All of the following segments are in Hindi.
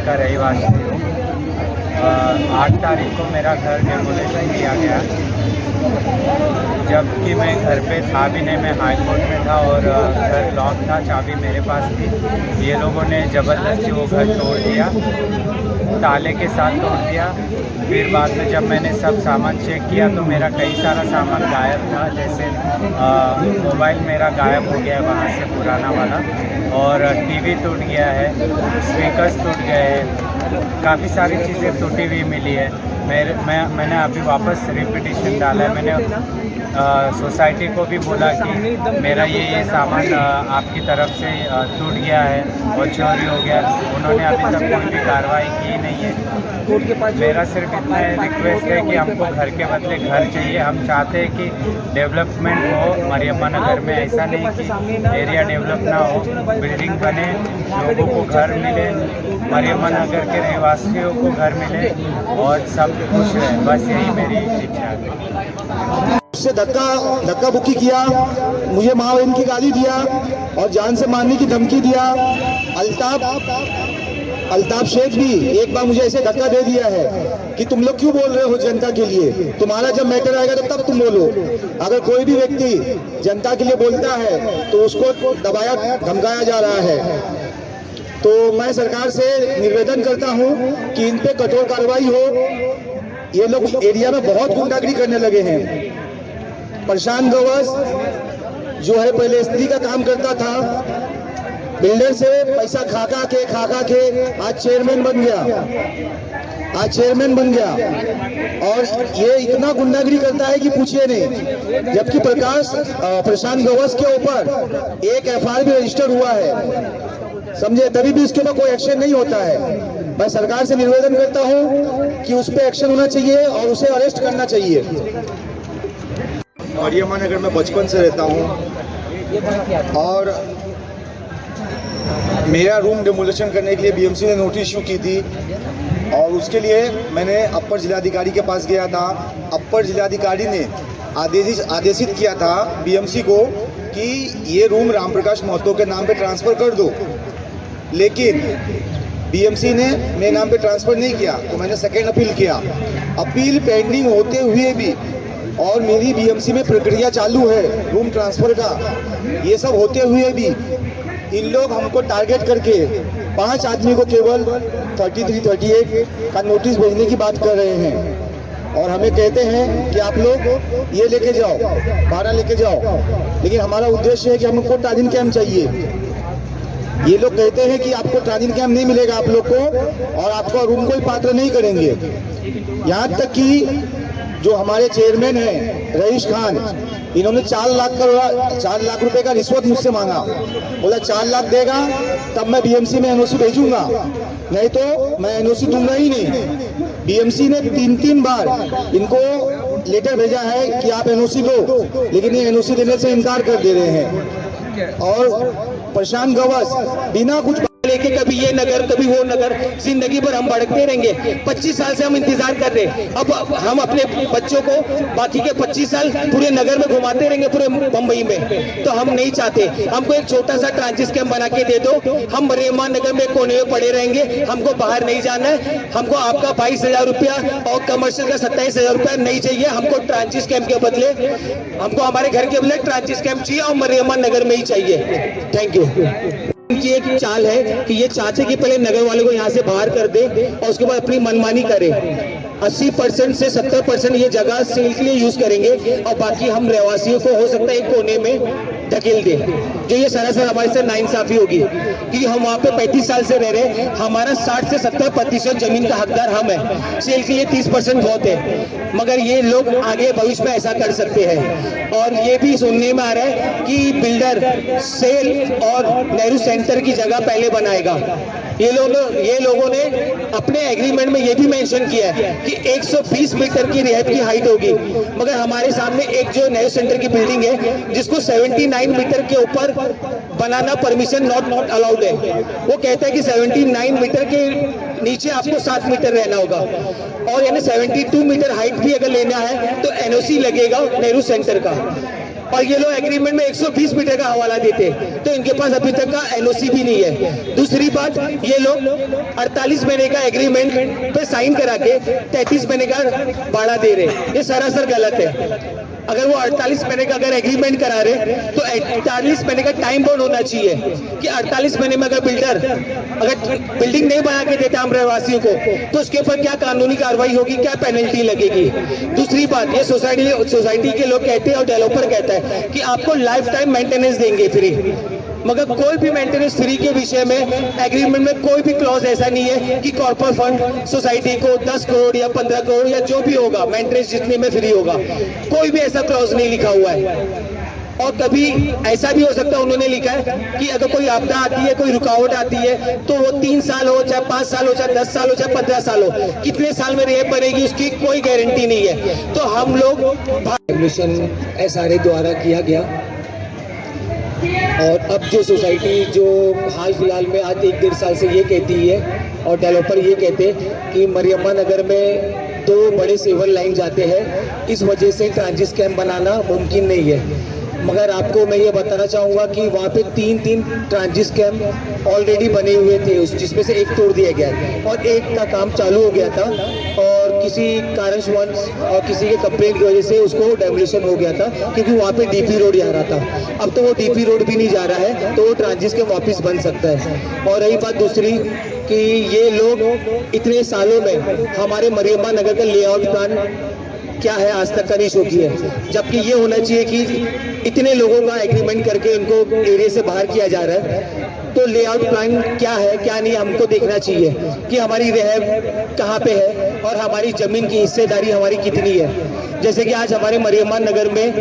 का रहवासी हूँ। 8 तारीख को मेरा घर डेमोलेशन किया गया, जबकि मैं घर पे था भी नहीं। मैं हाई कोर्ट में था और घर लॉक था, चाबी मेरे पास थी। ये लोगों ने ज़बरदस्ती वो घर तोड़ दिया, ताले के साथ तोड़ दिया। फिर बाद में जब मैंने सब सामान चेक किया तो मेरा कई सारा सामान गायब था। जैसे मोबाइल मेरा गायब हो गया है वहाँ से, पुराना वाला, और टीवी टूट गया है, स्पीकर्स टूट गए हैं, काफ़ी सारी चीज़ें टूटी हुई मिली है। मैंने अभी वापस रिपीटिशन डाला है। मैंने सोसाइटी को भी बोला कि मेरा ये सामान आपकी तरफ से टूट गया है और चोरी हो गया। उन्होंने अभी तक कोई भी कार्रवाई की नहीं है। मेरा सिर्फ इतना रिक्वेस्ट है कि हमको घर के बदले घर चाहिए। हम चाहते हैं कि डेवलपमेंट हो मरियम्मा नगर में। ऐसा नहीं कि एरिया डेवलप ना हो, बिल्डिंग बने, लोगों को घर मिले, मरियम्मा नगर के रहवासियों को घर मिले और सब खुश रहे। बस यही मेरी इच्छा है। उससे धक्का बुक्की किया, मुझे माँ बहन की गाली दिया और जान से मारने की धमकी दिया। अल्ताफ शेख भी एक बार मुझे ऐसे धक्का दे दिया है कि तुम लोग क्यों बोल रहे हो जनता के लिए, तुम्हारा जब मैटर आएगा तब तुम बोलो। अगर कोई भी व्यक्ति जनता के लिए बोलता है तो उसको दबाया धमकाया जा रहा है। तो मैं सरकार से निवेदन करता हूं कि इन पे कठोर कार्रवाई हो। ये लोग एरिया में बहुत गुंडागिरी करने लगे हैं। प्रशांत गवस जो है पहले स्त्री का काम करता था, बिल्डर से पैसा खा के आज चेयरमैन बन गया और ये इतना गुंडागिरी करता है कि पूछिए नहीं। जबकि प्रशांत गवस के ऊपर एक एफआईआर भी रजिस्टर हुआ है, समझे, तभी भी उसके ऊपर कोई एक्शन नहीं होता है। मैं सरकार से निवेदन करता हूं कि उस पर एक्शन होना चाहिए और उसे अरेस्ट करना चाहिए। मरियम्मा नगर में बचपन से रहता हूं और मेरा रूम डिमोलिशन करने के लिए बीएमसी ने नोटिस इशू की थी और उसके लिए मैंने अपर जिलाधिकारी के पास गया था। अपर जिलाधिकारी ने आदेशित किया था बीएमसी को कि ये रूम रामप्रकाश महतो के नाम पे ट्रांसफ़र कर दो, लेकिन बीएमसी ने मेरे नाम पे ट्रांसफ़र नहीं किया। तो मैंने सेकेंड अपील किया। अपील पेंडिंग होते हुए भी और मेरी बीएमसी में प्रक्रिया चालू है रूम ट्रांसफ़र का, ये सब होते हुए भी इन लोग हमको टारगेट करके 5 आदमी को केवल 33-38 का नोटिस भेजने की बात कर रहे हैं और हमें कहते हैं कि आप लोग ये लेके जाओ, भाड़ा लेके जाओ, लेकिन हमारा उद्देश्य है कि हमको ट्रांजिट कैंप चाहिए। ये लोग कहते हैं कि आपको ट्रांजिट कैंप नहीं मिलेगा आप लोग को और आपको रूम कोई पात्र नहीं करेंगे। यहाँ तक कि जो हमारे चेयरमैन हैं रईस खान, इन्होंने 4 लाख रुपए का रिश्वत मुझसे मांगा। बोला 4 लाख देगा तब मैं बीएमसी में एनओसी भेजूंगा, नहीं तो मैं एनओसी दूंगा ही नहीं। बीएमसी ने 3 बार इनको लेटर भेजा है कि आप एनओसी लो, लेकिन ये एनओसी देने से इनकार कर दे रहे हैं। और प्रशांत गवस बिना कुछ लेके कभी ये नगर कभी वो नगर, जिंदगी भर हम भड़कते रहेंगे। 25 साल से हम इंतजार कर रहे हैं। अब हम अपने बच्चों को बाकी के 25 साल पूरे नगर में घुमाते रहेंगे, पूरे मुंबई में, तो हम नहीं चाहते। हमको एक छोटा सा ट्रांजिट कैंप बना के दे दो, हम मरियम्मा नगर में कोने में पड़े रहेंगे, हमको बाहर नहीं जाना है। हमको आपका 22,000 रुपया और कमर्शियल का 27,000 रुपया नहीं चाहिए। हमको ट्रांजिट कैंप के बदले, हमको हमारे घर के बदले ट्रांजिट कैंप चाहिए और मरियम्मा नगर में ही चाहिए। Thank you. की एक चाल है कि ये चाहते कि पहले नगर वाले को यहाँ से बाहर कर दे और उसके बाद अपनी मनमानी करे। 80% से 70% ये जगह सेल के लिए यूज करेंगे और बाकी हम रहवासियों को हो सकता है एक कोने में धकेल दे। जो ये सरासर हमारे से नाइंसाफी होगी क्योंकि हम वहाँ पे 35 साल से रह रहे हैं। हमारा 60 से 70% जमीन का हकदार हम है। सेल के लिए 30% बहुत है, मगर ये लोग आगे भविष्य में ऐसा कर सकते हैं। और ये भी सुनने में आ रहा है कि बिल्डर सेल और नेहरू सेंटर की जगह पहले बनाएगा। ये लोगों ने अपने एग्रीमेंट में ये भी मेंशन किया है कि 120 मीटर की रिहायत की हाइट होगी, मगर हमारे सामने एक जो नेहरू सेंटर की बिल्डिंग है जिसको 79 मीटर के ऊपर बनाना परमिशन नॉट अलाउड है। वो कहता है कि 79 मीटर के नीचे आपको 7 मीटर रहना होगा और यानी 72 मीटर हाइट भी अगर लेना है तो एनओसी लगेगा नेहरू सेंटर का। और ये लोग एग्रीमेंट में 120 मीटर का हवाला देते, तो इनके पास अभी तक का एनओसी भी नहीं है। दूसरी बात, ये लोग 48 महीने का एग्रीमेंट पे साइन करा के 33 महीने का भाड़ा दे रहे, ये सरासर गलत है। अगर वो 48 महीने का अगर एग्रीमेंट करा रहे तो 48 महीने का टाइम बाउंड होना चाहिए कि 48 महीने में अगर बिल्डर अगर बिल्डिंग नहीं बना के देता हम रहवासियों को तो उसके ऊपर क्या कानूनी कार्रवाई होगी, क्या पेनल्टी लगेगी। दूसरी बात, ये सोसाइटी के लोग कहते हैं और डेवलपर कहता है कि आपको लाइफ टाइम मेंटेनेंस देंगे फ्री, मगर कोई भी मेंटेनेंस फ्री के विषय में एग्रीमेंट में कोई भी क्लॉज ऐसा नहीं है कि कॉर्पोरेट फंड सोसाइटी को 10 करोड़ या 15 करोड़ या जो भी होगा मेंटेनेंस जितने में फ्री होगा, कोई भी ऐसा क्लॉज नहीं लिखा हुआ है। और कभी ऐसा भी हो सकता है उन्होंने लिखा है कि अगर कोई आपदा आती है, कोई रुकावट आती है तो वो 3 साल हो, चाहे 5 साल हो, चाहे 10 साल हो, चाहे 15 साल हो, कितने साल में रेप बनेगी उसकी कोई गारंटी नहीं है। तो हम लोग SRA द्वारा किया गया और अब जो सोसाइटी जो हाल फिलहाल में आज 1-1.5 साल से ये कहती है और डेवलपर ये कहते हैं कि मरियम्मा नगर में 2 बड़े सेवर लाइन जाते हैं, इस वजह से ट्रांजिट कैंप बनाना मुमकिन नहीं है। मगर आपको मैं ये बताना चाहूँगा कि वहाँ पे 3 ट्रांजिट कैंप ऑलरेडी बने हुए थे, जिसमें से एक तोड़ दिया गया और एक का काम चालू हो गया था और किसी कारणवश और किसी के कंप्लेंट की वजह से उसको डेमोलिशन हो गया था क्योंकि वहाँ पे डीपी रोड जा रहा था। अब तो वो डीपी रोड भी नहीं जा रहा है, तो वो ट्रांजिट कैंप वापस बन सकता है। और रही बात दूसरी कि ये लोग इतने सालों में हमारे मरियम्मा नगर का लेआउट प्लान क्या है आज तक का नहीं शो किया है, जबकि ये होना चाहिए कि इतने लोगों का एग्रीमेंट करके उनको एरिया से बाहर किया जा रहा है, तो लेआउट प्लान क्या है क्या नहीं हमको देखना चाहिए कि हमारी रहब कहाँ पे है और हमारी जमीन की हिस्सेदारी हमारी कितनी है। जैसे कि आज हमारे मरियम्मा नगर में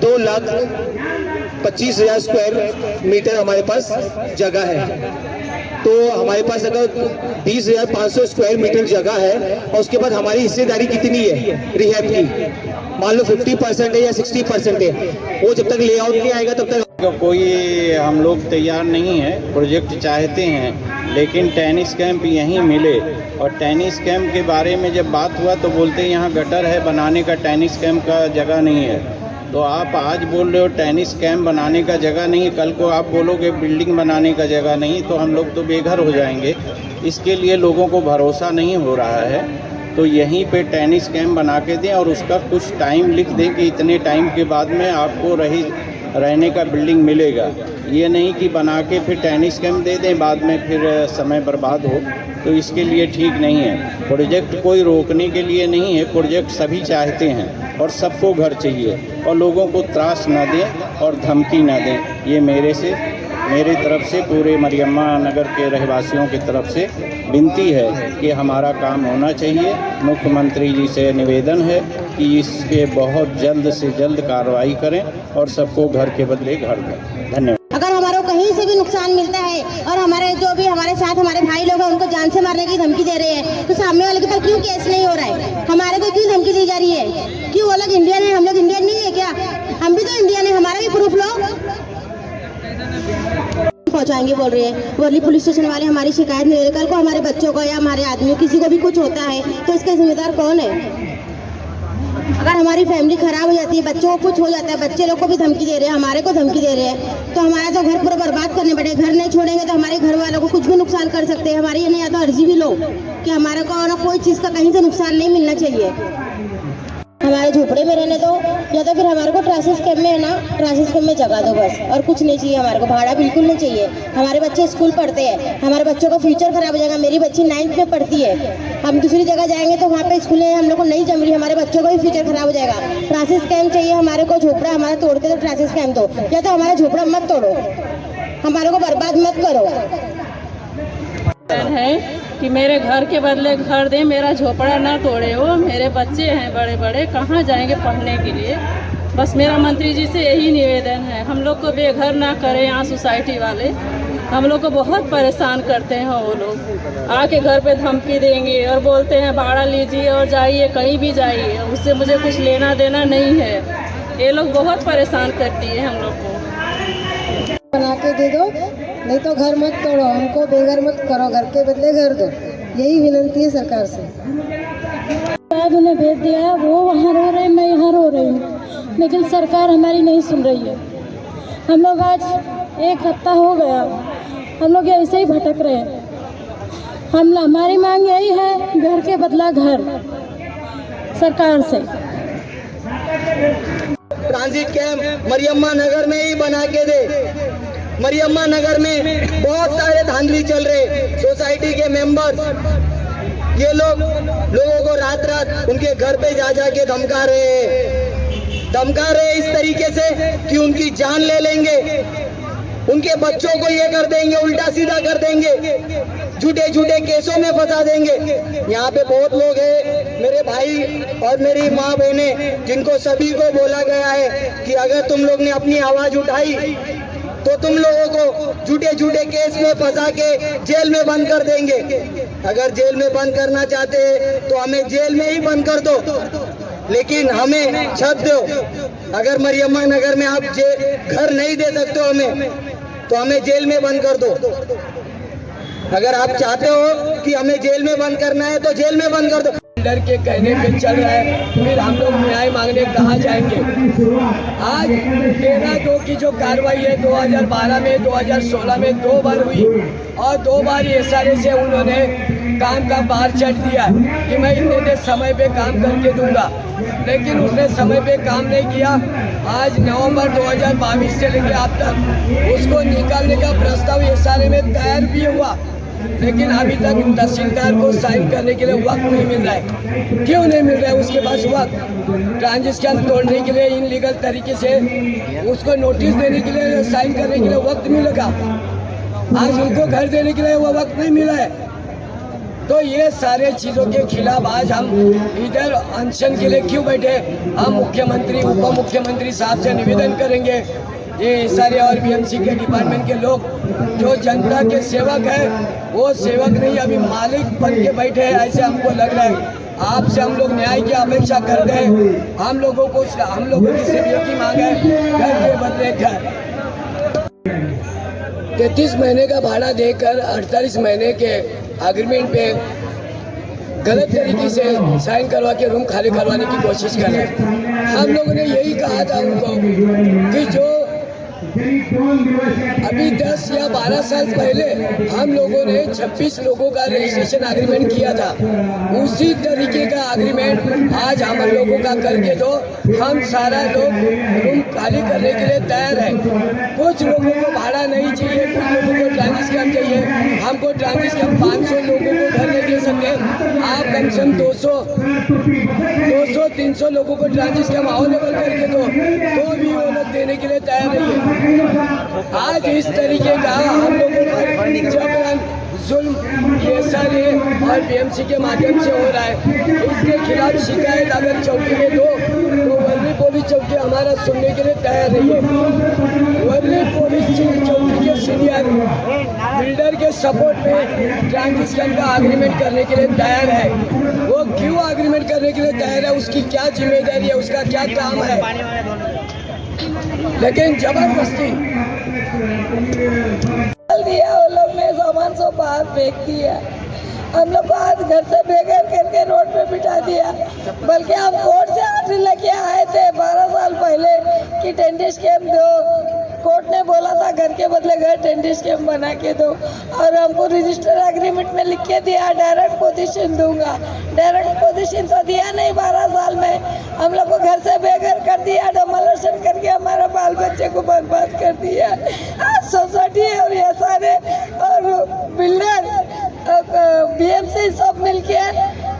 2,25,000 स्क्वायर मीटर हमारे पास जगह है, तो हमारे पास अगर 20,500 स्क्वायर मीटर जगह है और उसके बाद हमारी हिस्सेदारी कितनी है रिहैब की, मान लो 50% है या 60% है, वो जब तक लेआउट नहीं आएगा तब तक कोई हम लोग तैयार नहीं है। प्रोजेक्ट चाहते हैं लेकिन टेनिस कैंप यहीं मिले, और टेनिस कैंप के बारे में जब बात हुआ तो बोलते हैं यहाँ गटर है, बनाने का टेनिस कैंप का जगह नहीं है। तो आप आज बोल रहे हो टेनिस कैंप बनाने का जगह नहीं, कल को आप बोलोगे बिल्डिंग बनाने का जगह नहीं, तो हम लोग तो बेघर हो जाएंगे। इसके लिए लोगों को भरोसा नहीं हो रहा है, तो यहीं पे टेनिस कैंप बना के दें और उसका कुछ टाइम लिख दें कि इतने टाइम के बाद में आपको रहने का बिल्डिंग मिलेगा। ये नहीं कि बना के फिर टेनिस कैंप दे दें, बाद में फिर समय बर्बाद हो, तो इसके लिए ठीक नहीं है। प्रोजेक्ट कोई रोकने के लिए नहीं है, प्रोजेक्ट सभी चाहते हैं और सबको घर चाहिए, और लोगों को त्रास न दें और धमकी न दें। ये मेरे तरफ से पूरे मरियम्मा नगर के रहवासियों की तरफ से विनती है कि हमारा काम होना चाहिए। मुख्यमंत्री जी से निवेदन है कि इसके बहुत जल्द से जल्द कार्रवाई करें और सबको घर के बदले घर दें। धन्यवाद। अगर हमारे को कहीं से भी नुकसान मिलता है और हमारे जो भी हमारे साथ हमारे भाई लोग हैं उनको जान से मारने की धमकी दे रहे हैं, तो सामने वाले के पर क्यों केस नहीं हो रहा है? हमारे को क्यों धमकी दी जा रही है? क्यों वो लोग इंडियन है, हम लोग इंडियन नहीं है क्या? हम भी तो इंडियन है, हमारा भी प्रूफ लो। पहुंचाएंगे बोल रहे हैं वर्ली पुलिस स्टेशन वाले, हमारी शिकायत नहीं हो रही। कल को हमारे बच्चों को या हमारे आदमी किसी को भी कुछ होता है तो इसका जिम्मेदार कौन है? अगर हमारी फैमिली खराब हो जाती है, बच्चों को कुछ हो जाता है, बच्चे लोग को भी धमकी दे रहे हैं, हमारे को धमकी दे रहे हैं, तो हमारा तो घर पूरा बर्बाद करने पड़े। घर नहीं छोड़ेंगे तो हमारे घर वालों को कुछ भी नुकसान कर सकते हैं। हमारी ये नहीं, या तो अर्जी भी लो कि हमारे को ना कोई चीज़ का कहीं से नुकसान नहीं मिलना चाहिए। हमारे झोपड़े में रहने दो या तो फिर हमारे को ट्रांसिट कैंप में है ना, ट्रांसिट कैंप में जगह दो बस, और कुछ नहीं चाहिए हमारे को। भाड़ा बिल्कुल नहीं चाहिए। हमारे बच्चे स्कूल पढ़ते हैं, हमारे बच्चों का फ्यूचर खराब हो जाएगा। मेरी बच्ची 9th में पढ़ती है, हम दूसरी जगह जाएंगे तो वहाँ पे स्कूल हम लोग को नहीं जम रही, हमारे बच्चों का भी फ्यूचर खराब हो जाएगा। ट्रांसिट कैंप चाहिए हमारे को। झोपड़ा हमारा तोड़ते तो ट्रांसिट कैंप दो, या तो हमारा झोपड़ा मत तोड़ो, हमारे को बर्बाद मत करो। है कि मेरे घर के बदले घर दे, मेरा झोपड़ा ना तोड़े हो। मेरे बच्चे हैं बड़े बड़े, कहाँ जाएंगे पढ़ने के लिए? बस मेरा मंत्री जी से यही निवेदन है, हम लोग को बेघर ना करें। यहाँ सोसाइटी वाले हम लोग को बहुत परेशान करते हैं। वो लोग आके घर पे धमकी देंगे और बोलते हैं भाड़ा लीजिए और जाइए, कहीं भी जाइए, उससे मुझे कुछ लेना देना नहीं है। ये लोग बहुत परेशान करती है हम लोग को। बना के दे दो, नहीं तो घर मत तोड़ो, हमको बेघर मत करो, घर के बदले घर दो, यही विनती है सरकार से। बाद उन्हें भेज दिया, वो वहाँ रो रहे, मैं यहाँ रो रही हूँ। लेकिन सरकार हमारी नहीं सुन रही है। हम लोग आज 1 हफ्ता हो गया, हम लोग ऐसे ही भटक रहे हैं। हमारी मांग यही है, घर के बदला घर सरकार से। ट्रांजिट कैंप मरियम्मा नगर में ही बना के दे। मरियम्मा नगर में बहुत सारे धांधली चल रहे, सोसाइटी के मेंबर्स ये लोगों को रात रात उनके घर पे जा जा के धमका रहे इस तरीके से कि उनकी जान ले लेंगे, उनके बच्चों को ये कर देंगे, उल्टा सीधा कर देंगे, झूठे केसों में फंसा देंगे। यहाँ पे बहुत लोग हैं, मेरे भाई और मेरी माँ बहनें, जिनको सभी को बोला गया है कि अगर तुम लोग ने अपनी आवाज उठाई तो तुम लोगों को झूठे केस में फंसा के जेल में बंद कर देंगे। अगर जेल में बंद करना चाहते हैं तो हमें जेल में ही बंद कर दो, लेकिन हमें छत दो। अगर मरियम्मा नगर में आप घर नहीं दे सकते हो हमें, तो हमें जेल में बंद कर दो। अगर आप चाहते हो कि हमें जेल में बंद करना है तो जेल में बंद कर दो। डर के कहने पे चल रहा है, फिर हम लोग न्याय मांगने कहाँ जाएंगे। आज 13/2 की जो कार्रवाई है 2012 में 2016 में 2 बार हुई और 2 बार SRA से उन्होंने काम का बार चढ़ दिया कि मैं इतने समय पे काम करके दूंगा, लेकिन उसने समय पे काम नहीं किया। आज नवंबर 2022 से लेकर अब तक उसको निकालने का प्रस्ताव SRA में तैयार भी हुआ, लेकिन अभी तक तहसीलदार को साइन करने के लिए वक्त नहीं मिल रहा है। क्यों नहीं मिल रहा है उसके पास वक्त? ट्रांजिशन तोड़ने के लिए इनलीगल तरीके से उसको नोटिस देने के लिए, साइन करने के लिए वक्त मिलेगा। आज उनको घर देने के लिए वो वक्त नहीं मिला है। तो ये सारे चीज़ों के खिलाफ आज हम इधर अनशन के लिए क्यों बैठे? हम मुख्यमंत्री, उप मुख्यमंत्री साहब से निवेदन करेंगे, ये सारे और BMC के डिपार्टमेंट के लोग जो जनता के सेवक है, वो सेवक नहीं अभी मालिक बन के बैठे हैं, ऐसे हमको लग रहा है। आपसे हम लोग न्याय की अपेक्षा करते हैं। हम लोगों की सिर्फ एक ही मांग है, घर के बदले घर। 33 महीने का भाड़ा देकर 48 महीने के एग्रीमेंट पे गलत तरीके से साइन करवा के रूम खाली करवाने की कोशिश कर रहे हैं। हम लोगों ने यही कहा था उनको कि जो अभी 10 या 12 साल पहले हम लोगों ने 26 लोगों का रजिस्ट्रेशन एग्रीमेंट किया था, उसी तरीके का एग्रीमेंट आज हम लोगों का करके दो। हम सारा लोग रूम खाली करने के लिए तैयार है। कुछ लोगों को भाड़ा नहीं चाहिए, कुछ लोगों को ट्रांजिट कैंप चाहिए। हमको ट्रांजिट कैंप 500 लोगों को घर नहीं दे सकते, आप कम से कम 200-300 लोगों को ट्रांजिट कैंप अवेलेबल करके दो, तो भी वो लोग देने के लिए तैयार नहीं है। आज इस तरीके का हम लोगों पर जबरन जुल्म SRA और BMC के माध्यम से हो रहा है। इसके खिलाफ शिकायत अगर चौकी में दो तो वर्ली पुलिस चौकी हमारा सुनने के लिए तैयार नहीं है। वर्ली पुलिस चौकी के सीनियर बिल्डर के सपोर्ट में ट्रांजिशन का एग्रीमेंट करने के लिए तैयार है। वो क्यों एग्रीमेंट करने के लिए तैयार है, उसकी क्या जिम्मेदारी है, उसका क्या काम है, लेकिन जबरदस्ती दिया वो लोग ने सामान सब बाहर फेंक दिया। हम लोग को आज घर से बेघर करके रोड पे बिठा दिया। बल्कि हम कोर्ट से आर्डर लेके आए थे 12 साल पहले कि टेंट कैंप दो। कोर्ट ने बोला था घर के बदले घर टेंट कैंप बना के दो, और हमको रजिस्टर एग्रीमेंट में लिख के दिया डायरेक्ट पोजीशन दूंगा। डायरेक्ट पोजीशन तो दिया नहीं, 12 साल में हम लोग को घर से बेघर कर दिया, डमोलेशन करके हमारे बाल बच्चे को बर्बाद कर दिया। आज सोसाइटी और ये सारे और बिल्डर BMC सब मिलके,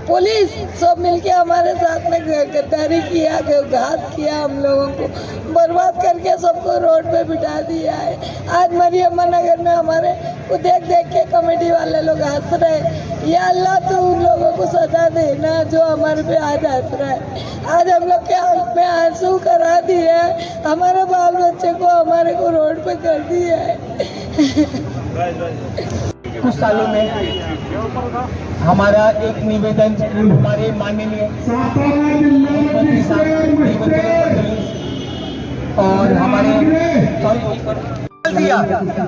पुलिस सब मिलके हमारे साथ में गद्दारी किया, घात किया, हम लोगों को बर्बाद करके सबको रोड पे बिठा दिया है। आज मरियम्मा नगर में हमारे को देख देख के कमेटी वाले लोग हंस रहे। या अल्लाह तो उन लोगों को सजा देना जो हमारे पे आज हंस रहा है। आज हम लोग के आँख में आंसू करा दिए, हमारे बाल बच्चे को हमारे को रोड पे कर दिया है। कुछ सालों में हमारा एक निवेदन हमारे माननीय मुख्यमंत्री साहब और हमारे डाल दिया,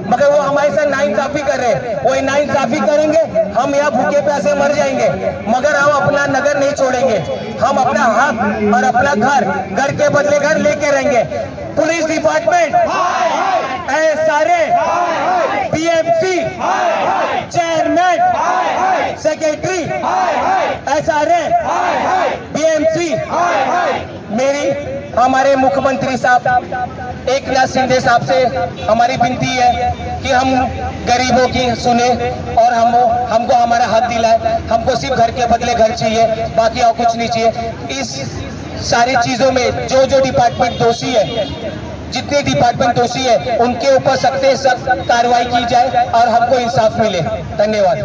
मगर वो हमारे साथ नाइंसाफी कर रहे हैं। वो नाइंसाफी करेंगे, हम यहाँ भूखे प्यासे मर जाएंगे, मगर हम अपना नगर नहीं छोड़ेंगे। हम अपना हक और अपना घर के बदले घर लेके रहेंगे। पुलिस डिपार्टमेंट सारे, BMC chairman, secretary, SRA, BMC, मेरी हमारे मुख्यमंत्री साहब एकनाथ शिंदे साहब से हमारी विनती है कि हम गरीबों की सुने और हमको हमारा हक दिलाए। हमको सिर्फ घर के बदले घर चाहिए, बाकी और कुछ नहीं चाहिए। इस सारी चीजों में जो डिपार्टमेंट दोषी है, जितने डिपार्टमेंट दोषी है, उनके ऊपर सख्त कार्रवाई की जाए और हमको इंसाफ मिले। धन्यवाद।